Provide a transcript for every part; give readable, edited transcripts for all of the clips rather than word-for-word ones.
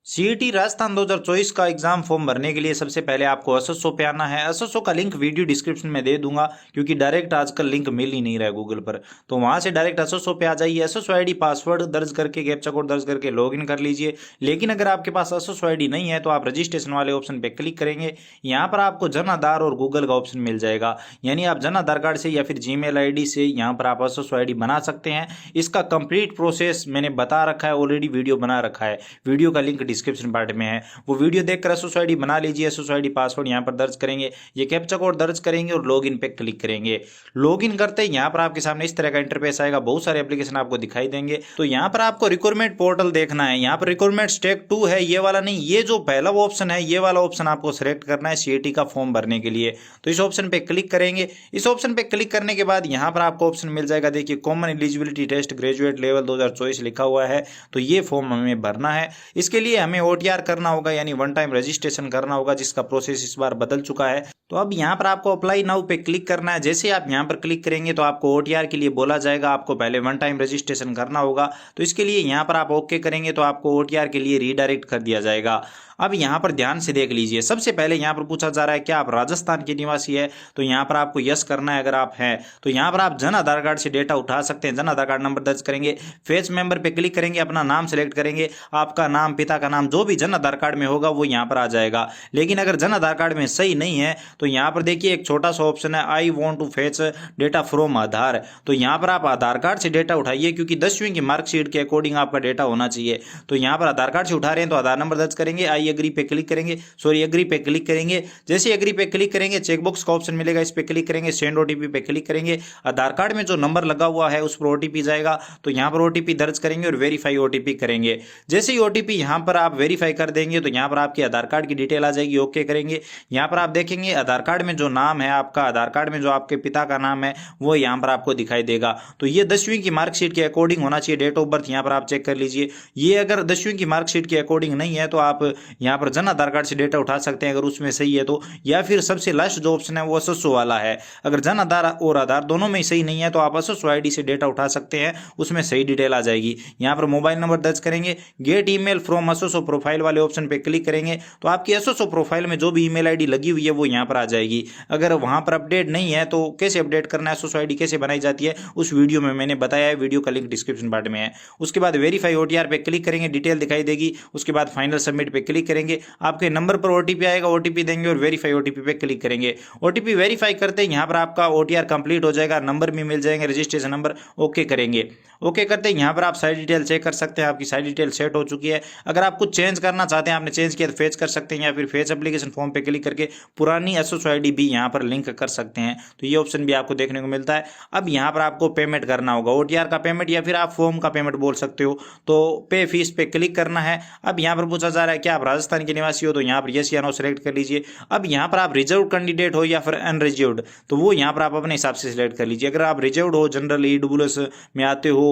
CET Rajasthan 2024 का exam form भरने के लिए सबसे पहले आपको एसएसओ पे आना है। एसएसओ का लिंक वीडियो डिस्क्रिप्शन में दे दूंगा, क्योंकि डायरेक्ट आजकल लिंक मिल ही नहीं रहा है गूगल पर। तो वहां से डायरेक्ट एसएसओ पे आ जाइए। एसएसओ आईडी पासवर्ड दर्ज करके कैप्चा कोड दर्ज करके लॉगिन कर लीजिए। लेकिन अगर आपके पास एसएसओ आईडी नहीं है तो आप रजिस्ट्रेशन वाले ऑप्शन पे क्लिक करेंगे। यहाँ पर आपको जन आधार और गूगल का ऑप्शन मिल जाएगा, यानी आप जन आधार कार्ड से या फिर जीमेल आईडी से यहाँ पर आप एसएसओ आईडी बना सकते हैं। इसका कंप्लीट प्रोसेस मैंने बता रखा है, ऑलरेडी वीडियो बना रखा है। वीडियो का लिंक डिस्क्रिप्शन पार्ट में है, वो वीडियो देखकर एसएसओ आईडी बना लीजिए। एसएसओ आईडी पासवर्ड यहाँ पर दर्ज करेंगे, ये कैप्चा कोड दर्ज करेंगे और लॉगिन पे क्लिक करेंगे। लॉगिन करते ही यहाँ पर आपके सामने इस तरह का इंटरफेस आएगा, बहुत सारे एप्लीकेशन आपको दिखाई देंगे। तो यहाँ पर आपको रिक्वायरमेंट पोर्टल देखना है। यहाँ पर रिक्वायरमेंट स्टेप 2 है, ये वाला नहीं, ये जो पहला ऑप्शन है ये वाला ऑप्शन आपको सिलेक्ट करना है सीईटी का फॉर्म भरने के लिए। तो इस ऑप्शन पे क्लिक करेंगे। इस ऑप्शन पे क्लिक करने के बाद यहाँ पर आपको ऑप्शन मिल जाएगा, देखिए common eligibility test graduate level 2024 लिखा हुआ है। तो ये फॉर्म हमें भरना है। इसके लिए हमें ओटीआर करना होगा, यानी वन टाइम रजिस्ट्रेशन करना होगा, जिसका प्रोसेस इस बार बदल चुका है। तो अब यहाँ पर आपको अप्लाई नाउ पे क्लिक करना है। जैसे आप यहाँ पर क्लिक करेंगे तो आपको ओटीआर के लिए बोला जाएगा, आपको पहले वन टाइम रजिस्ट्रेशन करना होगा। तो इसके लिए यहाँ पर आप ओके करेंगे तो आपको ओटीआर के लिए रीडायरेक्ट कर दिया जाएगा। अब यहाँ पर ध्यान से देख लीजिए, सबसे पहले यहाँ पर पूछा जा रहा है क्या आप राजस्थान के निवासी है, तो यहाँ पर आपको यस करना है। अगर आप हैं तो यहाँ पर आप जन आधार कार्ड से डेटा उठा सकते हैं, जन आधार कार्ड नंबर दर्ज करेंगे, फेच मेंबर पे क्लिक करेंगे, अपना नाम सेलेक्ट करेंगे, आपका नाम, पिता का नाम, जो भी जन आधार कार्ड में होगा वो यहाँ पर आ जाएगा। लेकिन अगर जन आधार कार्ड में सही नहीं है तो यहाँ पर देखिए एक छोटा सा ऑप्शन है, I want to fetch data from Aadhaar. तो यहाँ पर आप आधार कार्ड से डेटा उठाइए, क्योंकि 10वीं की मार्कशीट के अकॉर्डिंग आपका डेटा होना चाहिए। तो यहाँ पर आधार कार्ड से उठा रहे हैं तो आधार नंबर दर्ज करेंगे, आई एग्री पे क्लिक करेंगे, एग्री पे क्लिक करेंगे। जैसे एग्री पे क्लिक करेंगे चेकबॉक्स का ऑप्शन मिलेगा, इस पे क्लिक करेंगे, सेंड ओटीपी पे क्लिक करेंगे। आधार कार्ड में जो नंबर लगा हुआ है उस पर ओटीपी जाएगा, तो यहाँ पर ओटीपी दर्ज करेंगे और वेरीफाई ओटीपी करेंगे। जैसे ही ओटीपी यहाँ पर आप वेरीफाई कर देंगे तो यहाँ पर आपके आधार कार्ड की डिटेल आ जाएगी, ओके करेंगे। यहाँ पर आप देखेंगे आधार कार्ड में जो नाम है आपका, आधार कार्ड में जो आपके पिता का नाम है वो यहाँ पर आपको दिखाई देगा। तो ये 10वीं की मार्कशीट के अकॉर्डिंग होना चाहिए, डेट ऑफ बर्थ यहाँ पर आप चेक कर लीजिए। ये अगर 10वीं की मार्कशीट के अकॉर्डिंग नहीं है तो आप यहाँ पर जन आधार कार्ड से डेटा उठा सकते हैं, अगर उसमें सही है तो। या फिर सबसे लास्ट जो ऑप्शन है वो एसएसओ वाला है, अगर जन आधार और आधार दोनों में सही नहीं है तो आप एसएसओ आईडी से डेटा उठा सकते हैं, उसमें सही डिटेल आ जाएगी। यहाँ पर मोबाइल नंबर दर्ज करेंगे, gate email from SSO profile वाले ऑप्शन पे क्लिक करेंगे तो आपकी एसएसओ प्रोफाइल में जो भी ईमेल आईडी लगी हुई है वो यहाँ पर आ जाएगी। अगर वहां पर अपडेट नहीं है तो कैसे अपडेट करना है, एसएसओ आईडी कैसे बनाई जाती है, उस वीडियो में मैंने बताया है, वीडियो का लिंक डिस्क्रिप्शन पार्ट में है। उसके बाद वेरीफाई ओटीआर पे क्लिक करेंगे, डिटेल दिखाई देगी। उसके बाद फाइनल सबमिट पे क्लिक करेंगे, आपके नंबर पर ओटीपी आएगा, ओटीपी देंगे और वेरीफाई ओटीपी पे क्लिक करेंगे। ओटीपी वेरीफाई करते हैं यहाँ पर आपका ओटीआर कंप्लीट हो जाएगा, नंबर भी मिल जाएंगे, रजिस्ट्रेशन नंबर, ओके करेंगे। ओके करते हैं यहाँ पर आप साइड डिटेल चेक कर सकते हैं, आपकी साइड डिटेल सेट हो चुकी है। अगर आप कुछ चेंज करना चाहते हैं, आपने चेंज किया तो फेच कर सकते हैं, या फिर फेच एप्लीकेशन फॉर्म पे क्लिक करके पुरानी एसएसओ आईडी भी यहाँ पर लिंक कर सकते हैं। तो ये ऑप्शन भी आपको देखने को मिलता है। अब यहाँ पर आपको पेमेंट करना होगा, ओटीआर का पेमेंट या फिर आप फॉर्म का पेमेंट बोल सकते हो। तो पे फीस पे क्लिक करना है। अब यहाँ पर पूछा जा रहा है क्या आप राजस्थान के निवासी हो, तो यहाँ पर यस या नो सेलेक्ट कर लीजिए। अब यहाँ पर आप रिजर्व कैंडिडेट हो या फिर अनरिजर्व्ड, तो वो यहाँ पर आप अपने हिसाब से सिलेक्ट कर लीजिए। अगर आप रिजर्व्ड हो, जनरल ईडब्ल्यूएस में आते हो,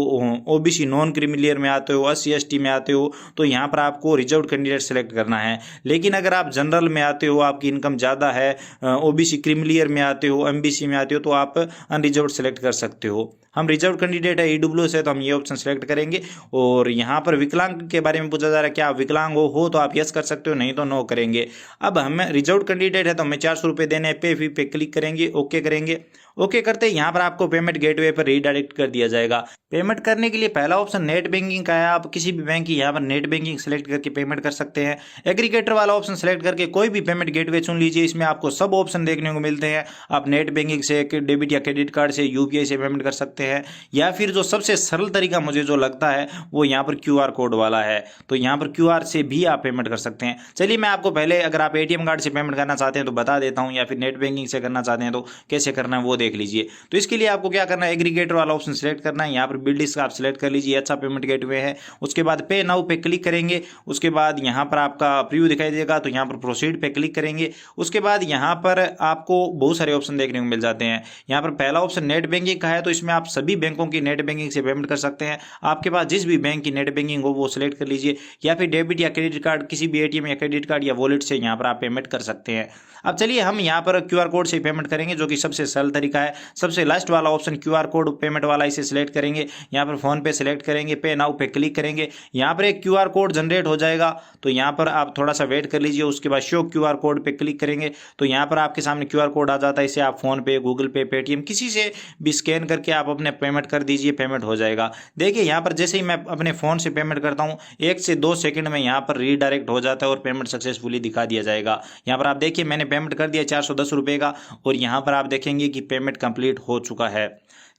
ओबीसी नॉन क्रीमिलियर में आते हो, एससी एसटी में आते हो, तो यहाँ पर आपको रिजर्व्ड कैंडिडेट सेलेक्ट करना है। लेकिन अगर आप जनरल में आते हो, आपकी इनकम ज़्यादा है, ओबीसी क्रीमिलियर में आते हो, एमबीसी में आते हो, तो आप अनरिजर्व्ड सेलेक्ट कर सकते हो। हम रिजर्व कैंडिडेट है, ईडब्ल्यूएस है, तो हम ये ऑप्शन सेलेक्ट करेंगे। और यहाँ पर विकलांग के बारे में पूछा जा रहा है क्या आप विकलांग हो तो आप यस कर सकते हो, नहीं तो नो करेंगे। अब हमें रिजर्व कैंडिडेट है तो हमें 400 रुपये देने हैं, पे फी पे क्लिक करेंगे, ओके करेंगे। ओके करते हैं यहाँ पर आपको पेमेंट गेटवे पर रीडायरेक्ट कर दिया जाएगा। पेमेंट करने के लिए पहला ऑप्शन नेट बैंकिंग का है, आप किसी भी बैंक की यहाँ पर नेट बैंकिंग सेलेक्ट करके पेमेंट कर सकते हैं। एग्रीगेटर वाला ऑप्शन सेलेक्ट करके कोई भी पेमेंट गेटवे चुन लीजिए, इसमें आपको सब ऑप्शन देखने को मिलते हैं। आप नेट बैंकिंग से, डेबिट या क्रेडिट कार्ड से, यूपीआई से पेमेंट कर सकते हैं, या फिर जो सबसे सरल तरीका मुझे जो लगता है वो यहाँ पर क्यूआर कोड वाला है, तो यहाँ पर क्यूआर से भी आप पेमेंट कर सकते हैं। चलिए मैं आपको पहले अगर आप एटीएम कार्ड से पेमेंट करना चाहते हैं तो बता देता हूँ, या फिर नेट बैंकिंग से करना चाहते हैं तो कैसे करना है वो देख लीजिए। तो इसके लिए आपको क्या करना है, एग्रीगेटर वाला ऑप्शन सेलेक्ट करना है, यहाँ पर बिल डिस्क आप सेलेक्ट कर लीजिए, अच्छा पेमेंट गेटवे है। उसके बाद पे नाउ पे क्लिक करेंगे। उसके बाद यहाँ पर आपका प्रीव्यू दिखाई देगा, तो यहाँ पर प्रोसीड पे क्लिक करेंगे। उसके बाद यहाँ पर आपको बहुत सारे ऑप्शन देखने को मिल जाते हैं। यहाँ पर पहला ऑप्शन नेट बैंकिंग का है, तो इसमें आप सभी बैंकों की नेट बैंकिंग से पेमेंट कर सकते हैं। आपके पास जिस भी बैंक की नेट बैंकिंग हो वो सिलेक्ट कर लीजिए, या फिर डेबिट या क्रेडिट कार्ड, किसी भी एटीएम या क्रेडिट कार्ड या वॉलेट से यहाँ पर आप पेमेंट कर सकते हैं। अब चलिए हम यहाँ पर क्यूआर कोड से पेमेंट करेंगे, जो कि सबसे सरल तरीका है। सबसे लास्ट वाला ऑप्शन क्यूआर कोड पेमेंट वाला, इसे सिलेक्ट करेंगे। करेंगे, यहाँ पर फ़ोन पे सिलेक्ट करेंगे, पे नाउ पे क्लिक करेंगे, यहाँ पर एक QR कोड जनरेट हो जाएगा। तो यहाँ पर आप थोड़ा सा वेट कर लीजिए। उसके बाद शो QR कोड पे क्लिक करेंगे तो यहाँ पर आपके सामने QR कोड आ जाता है। इसे आप फ़ोन पे, गूगल पे, पेटीएम किसी से भी स्कैन करके आप अपने पेमेंट कर दीजिए, पेमेंट हो जाएगा। देखिए यहाँ पर जैसे ही मैं अपने फ़ोन से पेमेंट करता हूँ 1 से 2 सेकंड में यहाँ पर रीडायरेक्ट हो जाता है और पेमेंट सक्सेसफुली दिखा दिया जाएगा। यहाँ पर आप देखिए मैंने पेमेंट कर दिया 410 रुपये का और यहाँ पर आप देखेंगे कि पेमेंट कंप्लीट हो चुका है।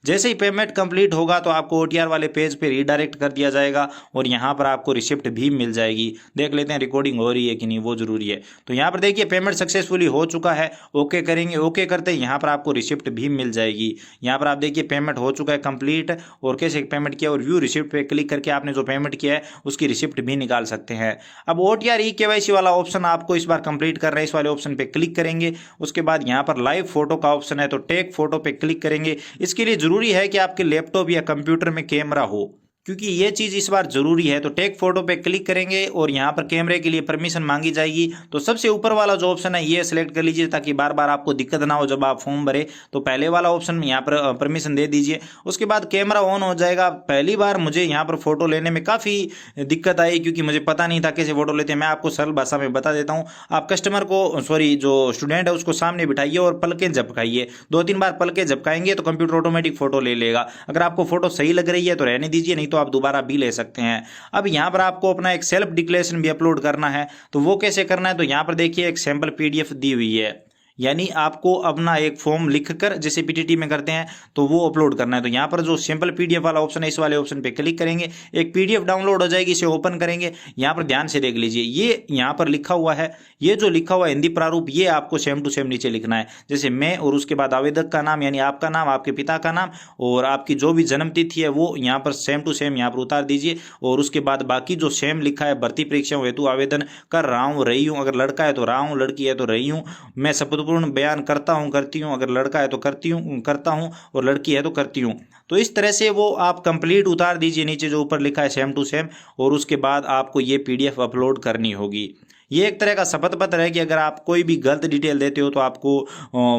जैसे ही पेमेंट कंप्लीट होगा तो आपको OTR वाले पेज पे रीडायरेक्ट कर दिया जाएगा और यहाँ पर आपको रिसिप्ट भी मिल जाएगी। देख लेते हैं रिकॉर्डिंग हो रही है कि नहीं, वो जरूरी है। तो यहाँ पर देखिए पेमेंट सक्सेसफुली हो चुका है। ओके करेंगे, ओके करते ही यहाँ पर आपको रिसिप्ट भी मिल जाएगी। यहाँ पर आप देखिए पेमेंट हो चुका है कंप्लीट। और कैसे पेमेंट किया, और व्यू रिसिप्ट पे क्लिक करके आपने जो पेमेंट किया है उसकी रिसिप्ट भी निकाल सकते हैं। अब OTR eKYC वाला ऑप्शन आपको इस बार कंप्लीट कर रहे हैं, इस वाले ऑप्शन पे क्लिक करेंगे। उसके बाद यहाँ पर लाइव फोटो का ऑप्शन है तो टेक फोटो पे क्लिक करेंगे। इसके लिए जरूरी है कि आपके लैपटॉप या कंप्यूटर में कैमरा हो, क्योंकि ये चीज़ इस बार जरूरी है। तो टेक फोटो पे क्लिक करेंगे और यहाँ पर कैमरे के लिए परमिशन मांगी जाएगी। तो सबसे ऊपर वाला जो ऑप्शन है ये सिलेक्ट कर लीजिए ताकि बार बार आपको दिक्कत ना हो जब आप फॉर्म भरे। तो पहले वाला ऑप्शन में यहाँ पर परमिशन दे दीजिए। उसके बाद कैमरा ऑन हो जाएगा। पहली बार मुझे यहाँ पर फोटो लेने में काफ़ी दिक्कत आई क्योंकि मुझे पता नहीं था कैसे फोटो लेते हैं। मैं आपको सरल भाषा में बता देता हूँ। आप कस्टमर को, सॉरी जो स्टूडेंट है उसको सामने बिठाइए और पलकें झपकाइए। 2-3 बार पलकें झपकाएंगे तो कंप्यूटर ऑटोमेटिक फोटो ले लेगा। अगर आपको फोटो सही लग रही है तो रहने दीजिए, नहीं तो आप दोबारा भी ले सकते हैं। अब यहाँ पर आपको अपना एक सेल्फ डिक्लेरेशन भी अपलोड करना है। तो वो कैसे करना है, तो यहाँ पर देखिए एक सैंपल PDF दी हुई है। यानी आपको अपना एक फॉर्म लिखकर जैसे PTT में करते हैं तो वो अपलोड करना है। तो यहाँ पर जो सिंपल PDF वाला ऑप्शन है इस वाले ऑप्शन पे क्लिक करेंगे, एक PDF डाउनलोड हो जाएगी, इसे ओपन करेंगे। यहाँ पर ध्यान से देख लीजिए, ये यहाँ पर लिखा हुआ है, ये जो लिखा हुआ है हिंदी प्रारूप, ये आपको सेम टू सेम नीचे लिखना है। जैसे मैं और उसके बाद आवेदक का नाम यानी आपका नाम, आपके पिता का नाम और आपकी जो भी जन्म तिथि है वो यहाँ पर सेम टू सेम यहाँ पर उतार दीजिए। और उसके बाद बाकी जो सेम लिखा है, भर्ती परीक्षाओं हेतु आवेदन कर रहा हूँ, रही हूँ, अगर लड़का है तो रहा हूँ, लड़की है तो रही हूँ, मैं पूर्ण बयान करता हूं, करती हूं, अगर लड़का है तो करती हूं, करता हूं, और लड़की है तो करती हूं। तो इस तरह से वो आप कंप्लीट उतार दीजिए नीचे जो ऊपर लिखा है सेम टू सेम। और उसके बाद आपको ये PDF अपलोड करनी होगी। ये एक तरह का शपथ पत्र है कि अगर आप कोई भी गलत डिटेल देते हो तो आपको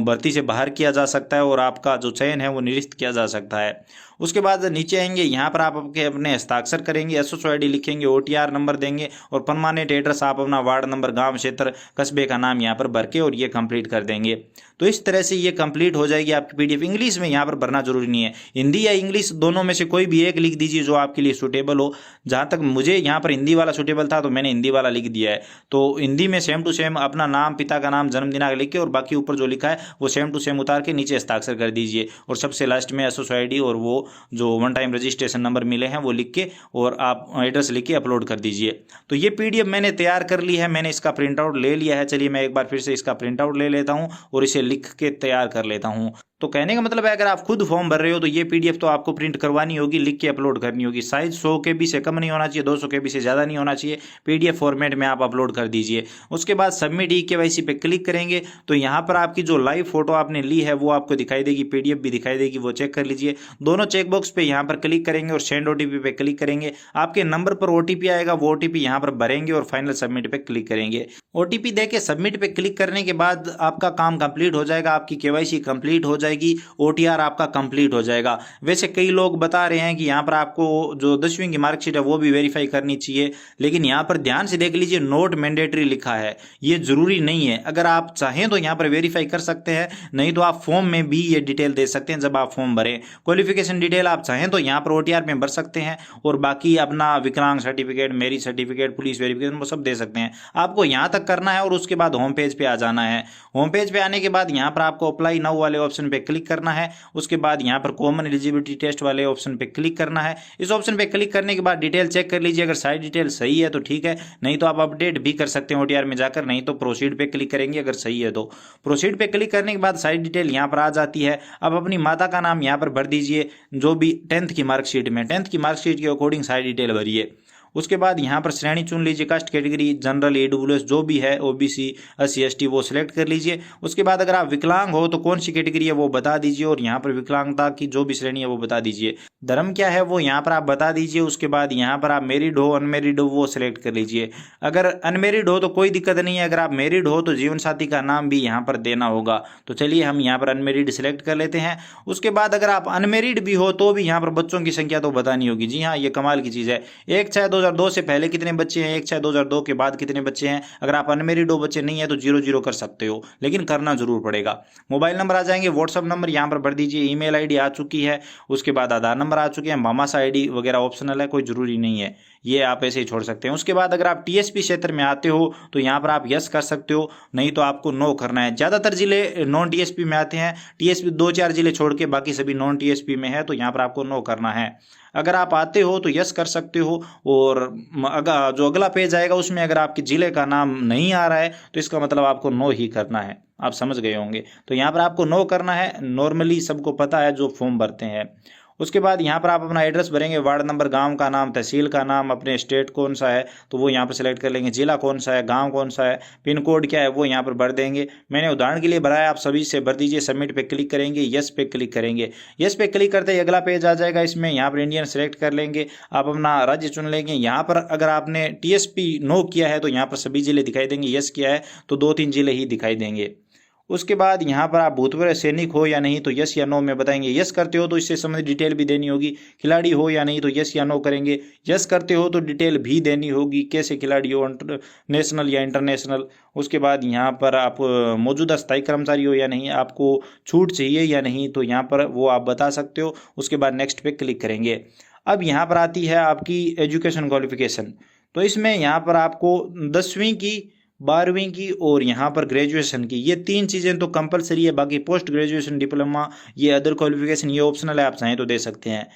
भर्ती से बाहर किया जा सकता है और आपका जो चयन है वो निरस्त किया जा सकता है। उसके बाद नीचे आएंगे, यहाँ पर आप अपने हस्ताक्षर करेंगे, SSO ID लिखेंगे, OTR नंबर देंगे और परमानेंट एड्रेस आप अपना वार्ड नंबर, गांव, क्षेत्र, कस्बे का नाम यहाँ पर भर के और ये कंप्लीट कर देंगे। तो इस तरह से ये कंप्लीट हो जाएगी आपकी PDF। इंग्लिश में यहाँ पर भरना जरूरी नहीं है, हिंदी या इंग्लिश दोनों में से कोई भी एक लिख दीजिए जो आपके लिए सूटेबल हो। जहाँ तक मुझे यहाँ पर हिंदी वाला सूटेबल था तो मैंने हिंदी वाला लिख दिया है। तो हिंदी में सेम टू सेम अपना नाम, पिता का नाम, जन्म दिनांक लिख के और बाकी ऊपर जो लिखा है वो सेम टू सेम उतार के नीचे हस्ताक्षर कर दीजिए। और सबसे लास्ट में SSO ID और वो जो 1 टाइम रजिस्ट्रेशन नंबर मिले हैं वो लिख के और आप एड्रेस लिख के अपलोड कर दीजिए। तो ये PDF मैंने तैयार कर ली है, मैंने इसका प्रिंट आउट ले लिया है। चलिए मैं एक बार फिर से इसका प्रिंट आउट ले लेता हूँ और इसे लिख के तैयार कर लेता हूँ। तो कहने का मतलब है अगर आप खुद फॉर्म भर रहे हो तो ये PDF तो आपको प्रिंट करवानी होगी, लिख के अपलोड करनी होगी। साइज 100 KB से कम नहीं होना चाहिए, 200 KB से ज़्यादा नहीं होना चाहिए। PDF फॉर्मेट में आप अपलोड कर दीजिए। उसके बाद सबमिट eKYC पे क्लिक करेंगे तो यहाँ पर आपकी जो लाइव फोटो आपने ली है वो आपको दिखाई देगी, PDF भी दिखाई देगी, वो चेक कर लीजिए। दोनों चेकबॉक्स पे यहाँ पर क्लिक करेंगे और सेंड OTP पे क्लिक करेंगे। आपके नंबर पर OTP आएगा, वो OTP यहाँ पर भरेंगे और फाइनल सबमिट पे क्लिक करेंगे। OTP देके सबमिट पे क्लिक करने के बाद आपका काम कंप्लीट हो जाएगा, आपकी KYC कंप्लीट हो जाएगी, OTR आपका कंप्लीट हो जाएगा। वैसे कई लोग बता रहे हैं कि यहाँ पर आपको जो 10वीं की मार्कशीट है वो भी वेरीफाई करनी चाहिए, लेकिन यहाँ पर ध्यान से देख लीजिए नोट मैंडेटरी लिखा है, ये जरूरी नहीं है। अगर आप चाहें तो यहाँ पर वेरीफाई कर सकते हैं, नहीं तो आप फॉर्म में भी ये डिटेल दे सकते हैं जब आप फॉर्म भरें। क्वालिफिकेशन डिटेल आप चाहें तो यहाँ पर OTR में भर सकते हैं और बाकी अपना विकलांग certificate, marriage certificate, police verification वो सब दे सकते हैं। आपको यहाँ तक करना है और उसके बाद होम पेज पे आ जाना है। होम पेज पे आने के बाद यहाँ पर आपको अप्लाई नाउ वाले ऑप्शन पे क्लिक करना है। उसके बाद यहाँ पर कॉमन एलिजिबिलिटी टेस्ट वाले ऑप्शन पे क्लिक करना है। इस ऑप्शन पे क्लिक करने के बाद डिटेल चेक कर लीजिए, अगर सारी डिटेल सही है तो ठीक है, नहीं तो आप अपडेट भी कर सकते हैं OTR में जाकर, नहीं तो प्रोसीड पे क्लिक करेंगे अगर सही है तो। प्रोसीड पे क्लिक करने के बाद सारी डिटेल यहाँ पर आ जाती है। अब अपनी माता का नाम यहाँ पर भर दीजिए, जो भी 10th की मार्कशीट में 10th की मार्कशीट के अकॉर्डिंग सारी डिटेल भरिए। उसके बाद यहाँ पर श्रेणी चुन लीजिए, कास्ट कैटेगरी जनरल ईडब्ल्यूएस जो भी है, ओबीसी एससी एसटी वो सिलेक्ट कर लीजिए। उसके बाद अगर आप विकलांग हो तो कौन सी कैटेगरी है वो बता दीजिए और यहाँ पर विकलांगता की जो भी श्रेणी है वो बता दीजिए। धर्म क्या है वो यहाँ पर आप बता दीजिए। उसके बाद यहाँ पर आप मैरिड हो अनमेरिड हो वो सिलेक्ट कर लीजिए। अगर अनमेरिड हो तो कोई दिक्कत नहीं है, अगर आप मैरिड हो तो जीवन साथी का नाम भी यहाँ पर देना होगा। तो चलिए हम यहाँ पर अनमेरिड सिलेक्ट कर लेते हैं। उसके बाद अगर आप अनमेरिड भी हो तो भी यहाँ पर बच्चों की संख्या तो बतानी होगी। जी हाँ, ये कमाल की चीज़ है। 1/6/2002 से पहले कितने बच्चे हैं, 1/6/2002 के बाद कितने बच्चे हैं। अगर आप अनमेरिड हो, बच्चे नहीं है तो 0 कर सकते हो, लेकिन करना जरूर पड़ेगा। मोबाइल नंबर आ जाएंगे, व्हाट्सअप नंबर यहाँ पर भर दीजिए, ईमेल आईडी आ चुकी है, उसके बाद आधार नंबर आ चुके हैं, मामासा आईडी वगैरह ऑप्शनल है, कोई जरूरी नहीं है, ये आप ऐसे ही छोड़ सकते हैं। उसके बाद अगर आप टीएसपी क्षेत्र में आते हो तो यहाँ पर आप यस कर सकते हो, नहीं तो आपको नो करना है। ज़्यादातर जिले नॉन टीएसपी में आते हैं, टीएसपी 2-4 जिले छोड़ के बाकी सभी नॉन टीएसपी में है, तो यहाँ पर आपको नो करना है। अगर आप आते हो तो यस कर सकते हो। और जो अगला पेज आएगा उसमें अगर आपके जिले का नाम नहीं आ रहा है तो इसका मतलब आपको नो ही करना है, आप समझ गए होंगे। तो यहाँ पर आपको नो करना है, नॉर्मली सबको पता है जो फॉर्म भरते हैं। उसके बाद यहाँ पर आप अपना एड्रेस भरेंगे, वार्ड नंबर, गांव का नाम, तहसील का नाम, अपने स्टेट कौन सा है तो वो यहाँ पर सिलेक्ट कर लेंगे, जिला कौन सा है, गांव कौन सा है, पिन कोड क्या है वो यहाँ पर भर देंगे। मैंने उदाहरण के लिए भरा है, आप सभी से भर दीजिए। सबमिट पे क्लिक करेंगे, यस पे क्लिक करेंगे। यस पे क्लिक करते ही अगला पेज आ जाएगा, इसमें यहाँ पर इंडियन सेलेक्ट कर लेंगे, आप अपना राज्य चुन लेंगे। यहाँ पर अगर आपने टीएसपी नो किया है तो यहाँ पर सभी जिले दिखाई देंगे, यस किया है तो 2-3 जिले ही दिखाई देंगे। उसके बाद यहाँ पर आप भूतपूर्व सैनिक हो या नहीं तो यस या नो में बताएंगे। यस करते हो तो इससे संबंधित डिटेल भी देनी होगी। खिलाड़ी हो या नहीं तो यस या नो करेंगे। यस करते हो तो डिटेल भी देनी होगी, कैसे खिलाड़ी हो, नेशनल या इंटरनेशनल। उसके बाद यहाँ पर आप मौजूदा स्थायी कर्मचारी हो या नहीं, आपको छूट चाहिए या नहीं तो यहाँ पर वो आप बता सकते हो। उसके बाद नेक्स्ट पे क्लिक करेंगे। अब यहाँ पर आती है आपकी एजुकेशन क्वालिफिकेशन। तो इसमें यहाँ पर आपको 10वीं की, 12वीं की और यहाँ पर ग्रेजुएशन की, ये 3 चीज़ें तो कंपलसरी है। बाकी पोस्ट ग्रेजुएशन, डिप्लोमा, ये अदर क्वालिफिकेशन ये ऑप्शनल है, आप चाहें तो दे सकते हैं।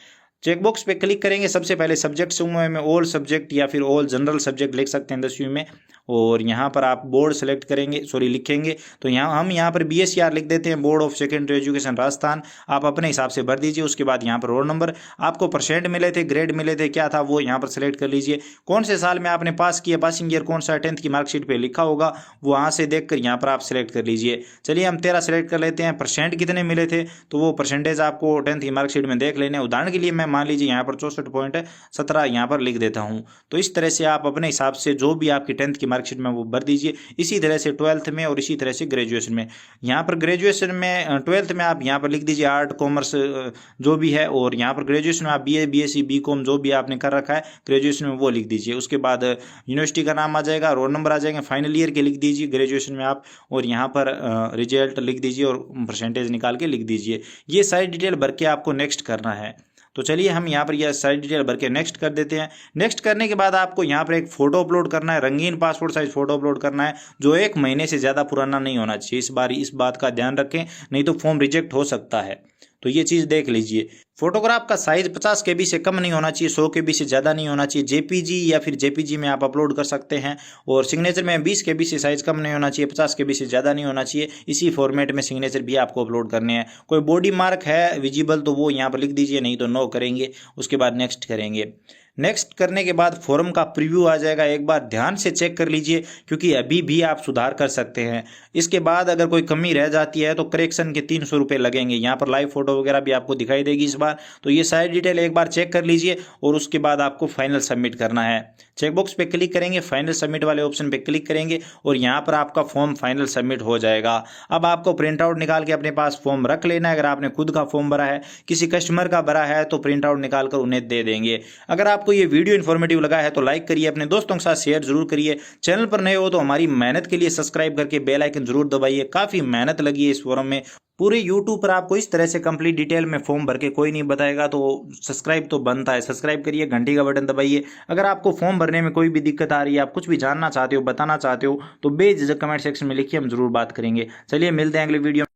चेकबॉक्स पे क्लिक करेंगे। सबसे पहले सब्जेक्ट समूह में ऑल सब्जेक्ट या फिर ऑल जनरल सब्जेक्ट लिख सकते हैं 10वीं में। और यहाँ पर आप बोर्ड सेलेक्ट करेंगे, लिखेंगे। तो हम यहाँ पर BSc लिख देते हैं, board of secondary education Rajasthan. आप अपने हिसाब से भर दीजिए। उसके बाद यहाँ पर रोल नंबर, आपको परसेंट मिले थे, ग्रेड मिले थे, क्या था वो यहाँ पर सेलेक्ट कर लीजिए। कौन से साल में आपने पास किया, पासिंग ईयर कौन सा है, 10th की मार्कशीट पे लिखा होगा, वो वहाँ से देखकर यहाँ पर आप सिलेक्ट कर लीजिए। चलिए हम 13 सेलेक्ट कर लेते हैं। परसेंट कितने मिले थे तो वो परसेंटेज आपको 10th की मार्कशीट में देख लेने। उदाहरण के लिए मैं मान लीजिए यहाँ पर 64.17 यहाँ पर लिख देता हूँ। तो इस तरह से आप अपने हिसाब से जो भी आपकी 10th की मार्कशीट में वो भर दीजिए। इसी तरह से 12th में और इसी तरह से ग्रेजुएशन में। यहाँ पर ग्रेजुएशन में 12th में आप यहाँ पर लिख दीजिए आर्ट कॉमर्स जो भी है, और यहाँ पर ग्रेजुएशन में आप BA BSc BCom जो भी आपने कर रखा है ग्रेजुएशन में वो लिख दीजिए। उसके बाद यूनिवर्सिटी का नाम आ जाएगा, रोल नंबर आ जाएंगे, फाइनल ईयर के लिख दीजिए ग्रेजुएशन में आप, और यहाँ पर रिजल्ट लिख दीजिए और परसेंटेज निकाल के लिख दीजिए। ये सारी डिटेल भर के आपको नेक्स्ट करना है। तो चलिए हम यहाँ पर यह सारी डिटेल भर के नेक्स्ट कर देते हैं। नेक्स्ट करने के बाद आपको यहाँ पर एक फ़ोटो अपलोड करना है, रंगीन पासपोर्ट साइज फ़ोटो अपलोड करना है, जो 1 महीने से ज़्यादा पुराना नहीं होना चाहिए। इस बात का ध्यान रखें, नहीं तो फॉर्म रिजेक्ट हो सकता है। तो ये चीज़ देख लीजिए। फोटोग्राफ का साइज 50 KB से कम नहीं होना चाहिए, 100 KB से ज़्यादा नहीं होना चाहिए। JPG या फिर JPG में आप अपलोड कर सकते हैं। और सिग्नेचर में 20 KB से साइज कम नहीं होना चाहिए, 50 KB से ज़्यादा नहीं होना चाहिए। इसी फॉर्मेट में सिग्नेचर भी आपको अपलोड करने हैं। कोई बॉडी मार्क है विजिबल तो वो यहाँ पर लिख दीजिए, नहीं तो नो करेंगे। उसके बाद नेक्स्ट करेंगे। नेक्स्ट करने के बाद फॉर्म का प्रीव्यू आ जाएगा, एक बार ध्यान से चेक कर लीजिए क्योंकि अभी भी आप सुधार कर सकते हैं। इसके बाद अगर कोई कमी रह जाती है तो करेक्शन के 300 रुपये लगेंगे। यहाँ पर लाइव फोटो वगैरह भी आपको दिखाई देगी इस बार। तो ये सारी डिटेल एक बार चेक कर लीजिए और उसके बाद आपको फाइनल सबमिट करना है। चेकबॉक्स पे क्लिक करेंगे, फाइनल सबमिट वाले ऑप्शन पे क्लिक करेंगे और यहाँ पर आपका फॉर्म फाइनल सबमिट हो जाएगा। अब आपको प्रिंट आउट निकाल के अपने पास फॉर्म रख लेना है। अगर आपने खुद का फॉर्म भरा है, किसी कस्टमर का भरा है तो प्रिंट आउट निकाल कर उन्हें दे देंगे। अगर आपको ये वीडियो इन्फॉर्मेटिव लगा है तो लाइक करिए, अपने दोस्तों के साथ शेयर जरूर करिए। चैनल पर नए हो तो हमारी मेहनत के लिए सब्सक्राइब करके बेल आइकन जरूर दबाइए। काफ़ी मेहनत लगी है इस फॉर्म में। पूरे यूट्यूब पर आपको इस तरह से कंप्लीट डिटेल में फॉर्म भर के कोई नहीं बताएगा, तो सब्सक्राइब तो बनता है। सब्सक्राइब करिए, घंटी का बटन दबाइए। अगर आपको फॉर्म भरने में कोई भी दिक्कत आ रही है, आप कुछ भी जानना चाहते हो, बताना चाहते हो तो बेझिझक कमेंट सेक्शन में लिखिए, हम जरूर बात करेंगे। चलिए मिलते हैं अगले वीडियो में।